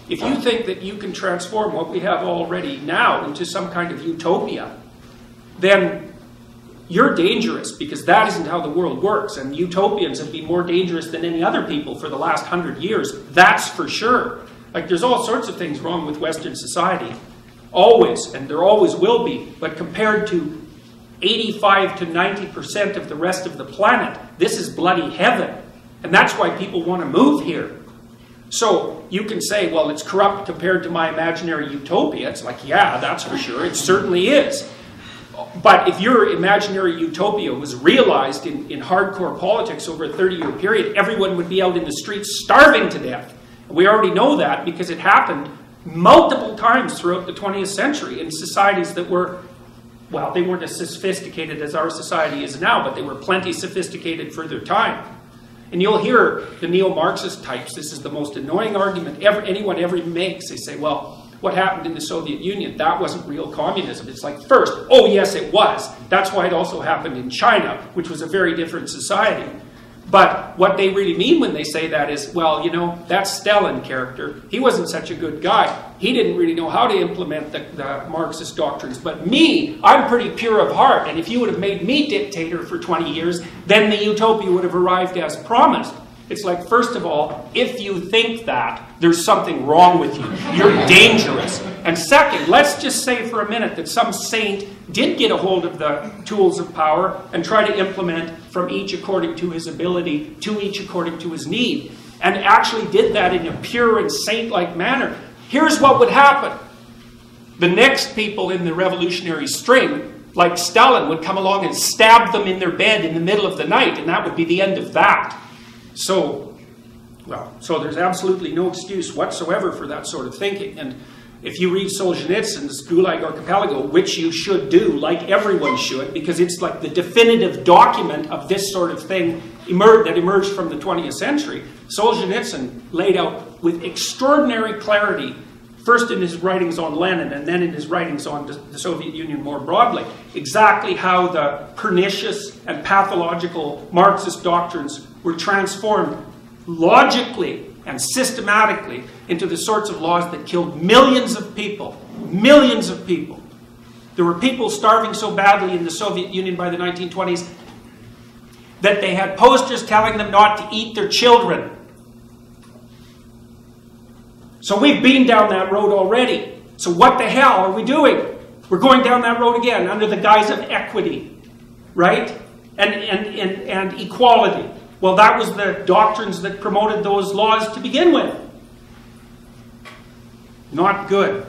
If you think that you can transform what we have already now into some kind of utopia, then you're dangerous, because that isn't how the world works. And utopians have been more dangerous than any other people for the last 100 years. That's for sure. Like, there's all sorts of things wrong with Western society. Always, and there always will be. But compared to 85 to 90% of the rest of the planet, this is bloody heaven. And that's why people want to move here. So you can say, well, it's corrupt compared to my imaginary utopia. It's like, yeah, that's for sure. It certainly is. But if your imaginary utopia was realized in hardcore politics over a 30-year period, everyone would be out in the streets starving to death. We already know that because it happened multiple times throughout the 20th century in societies that were, well, they weren't as sophisticated as our society is now, but they were plenty sophisticated for their time. And you'll hear the neo-Marxist types, this is the most annoying argument anyone ever makes. They say, well, what happened in the Soviet Union, that wasn't real communism. It's like, first, oh yes it was. That's why it also happened in China, which was a very different society. But what they really mean when they say that is, well, you know, that Stalin character, he wasn't such a good guy. He didn't really know how to implement the Marxist doctrines. But me, I'm pretty pure of heart. And if you would have made me dictator for 20 years, then the utopia would have arrived as promised. It's like, first of all, if you think that, there's something wrong with you. You're dangerous. And second, let's just say for a minute that some saint did get a hold of the tools of power and try to implement from each according to his ability, to each according to his need, and actually did that in a pure and saint-like manner. Here's what would happen. The next people in the revolutionary string, like Stalin, would come along and stab them in their bed in the middle of the night, and that would be the end of that. So there's absolutely no excuse whatsoever for that sort of thinking. And if you read Solzhenitsyn's Gulag Archipelago, which you should do, like everyone should, because it's like the definitive document of this sort of thing that emerged from the 20th century, Solzhenitsyn laid out with extraordinary clarity, first in his writings on Lenin and then in his writings on the Soviet Union more broadly, exactly how the pernicious and pathological Marxist doctrines were transformed logically and systematically into the sorts of laws that killed millions of people. Millions of people. There were people starving so badly in the Soviet Union by the 1920s that they had posters telling them not to eat their children. So we've been down that road already. So what the hell are we doing? We're going down that road again under the guise of equity, right? And equality. Well, that was the doctrines that promoted those laws to begin with. Not good.